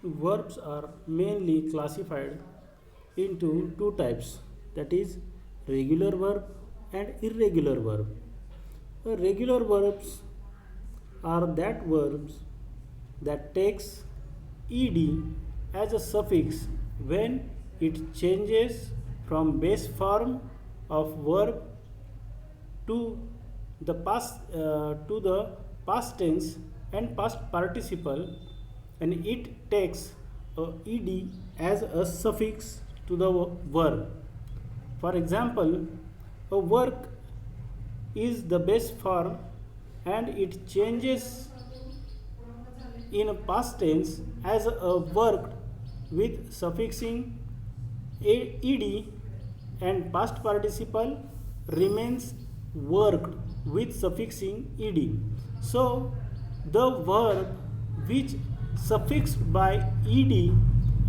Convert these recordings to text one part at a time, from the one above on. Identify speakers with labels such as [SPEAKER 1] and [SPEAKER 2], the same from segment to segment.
[SPEAKER 1] Verbs are mainly classified into two types, that is regular verb and irregular verb. Regular verbs are that verbs that takes ed as a suffix when it changes from base form of verb to the past tense and past participle, and it takes ed as a suffix to the verb. For example, a work is the base form and it changes in a past tense as a worked with suffixing ed, and past participle remains worked with suffixing ed. So the verb which suffixed by ed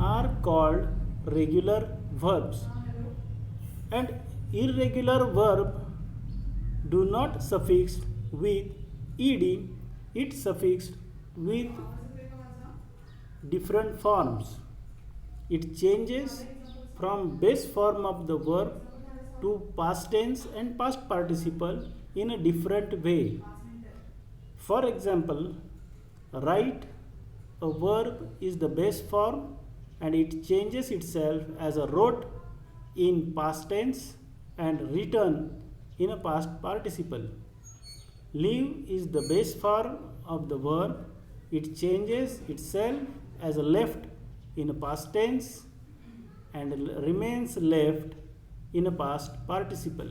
[SPEAKER 1] are called regular verbs, and irregular verb do not suffix with ed, it suffixed with different forms. It changes from base form of the verb to past tense and past participle in a different way. For example, write, a verb is the base form and it changes itself as a wrote in past tense and written in a past participle. Live is the base form of the verb. It changes itself as a left in a past tense and remains left in a past participle.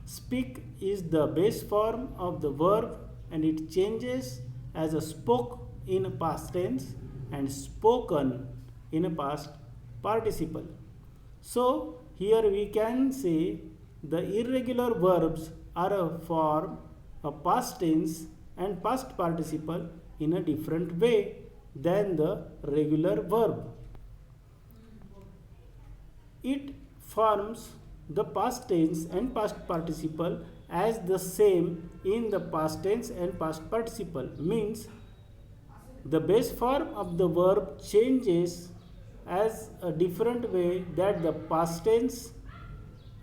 [SPEAKER 1] Speak is the base form of the verb and it changes as a spoke in a past tense and spoken in a past participle. So here we can say the irregular verbs are a form of past tense and past participle in a different way than the regular verb. It forms the past tense and past participle as the same in the past tense and past participle, means the base form of the verb changes as a different way that the past tense,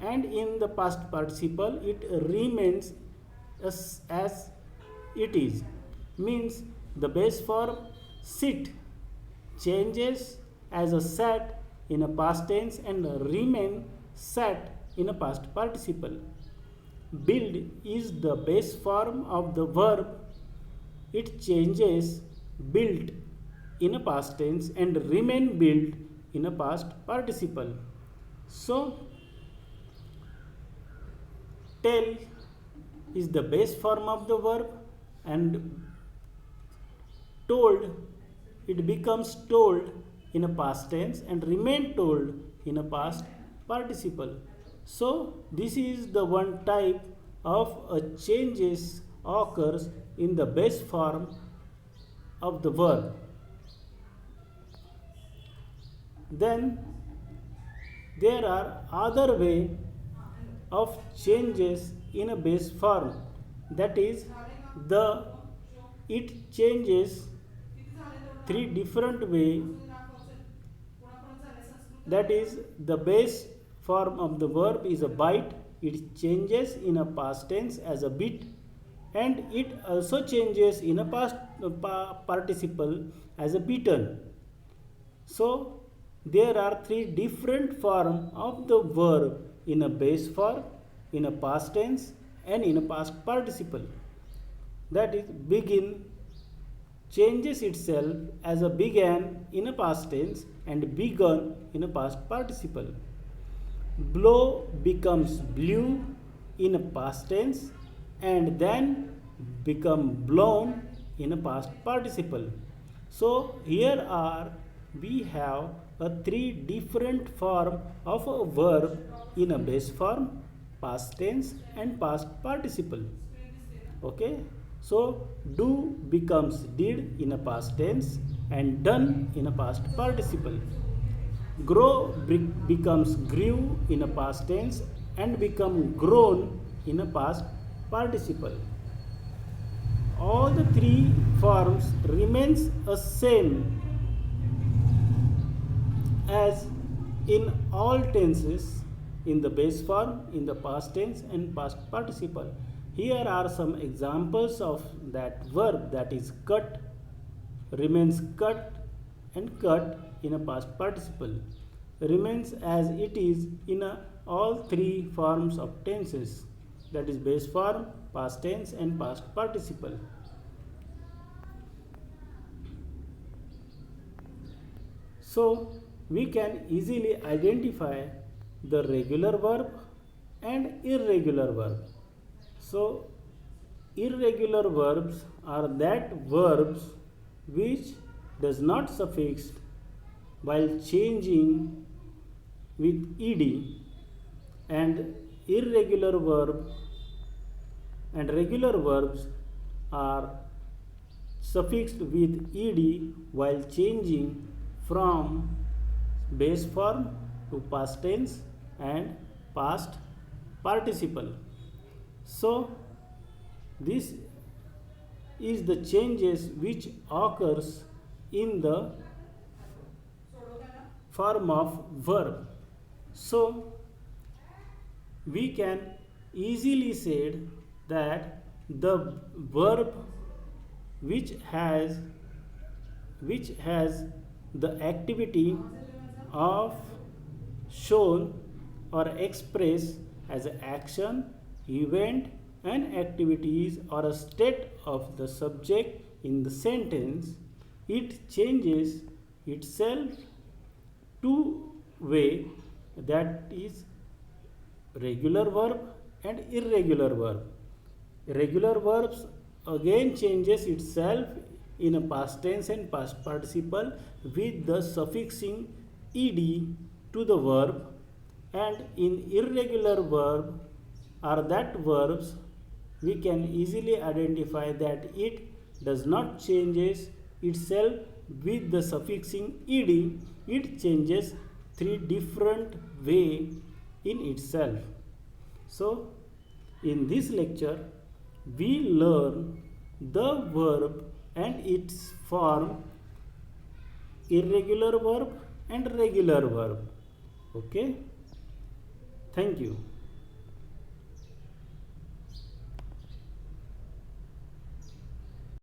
[SPEAKER 1] and in the past participle it remains as it is, means the base form sit changes as a sat in a past tense and remain sat in a past participle. Build is the base form of the verb. It changes built in a past tense and remain built in a past participle. So tell is the base form of the verb, and told, it becomes told in a past tense and remain told in a past participle. So this is the one type of a changes occurs in the base form of the verb. Then there are other way of changes in a base form, that is the it changes three different way, that is the base form of the verb is a bite, it changes in a past tense as a bit, and it also changes in a past participle as a beaten. So there are three different forms of the verb in a base form, in a past tense, and in a past participle. That is, begin changes itself as a began in a past tense and begun in a past participle. Blow becomes blew in a past tense and then become blown in a past participle. So here are we have a three different form of a verb in a base form, past tense and past participle. Okay, so do becomes did in a past tense and done in a past participle. Grow becomes grew in a past tense and become grown in a past participle. All the three forms remains the same as in all tenses, in the base form, in the past tense and past participle. Here are some examples of that verb, that is cut, remains cut, and cut in a past participle, remains as it is in all three forms of tenses, that is base form, past tense and past participle. So we can easily identify the regular verb and irregular verb. So irregular verbs are that verbs which does not suffix while changing with ed, and irregular verb and regular verbs are suffixed with ed while changing from base form to past tense and past participle. So this is the changes which occurs in the form of verb. So we can easily say that the verb which has the activity of shown or express as an action, event and activities or a state of the subject in the sentence, it changes itself two way, that is regular verb and irregular verb. Regular verbs again changes itself in a past tense and past participle with the suffixing ed to the verb, and in irregular verb are that verbs we can easily identify that it does not changes itself with the suffixing ed, it changes three different way in itself. So in this lecture we learn the verb and its form, irregular verb and regular verb. Okay, thank you.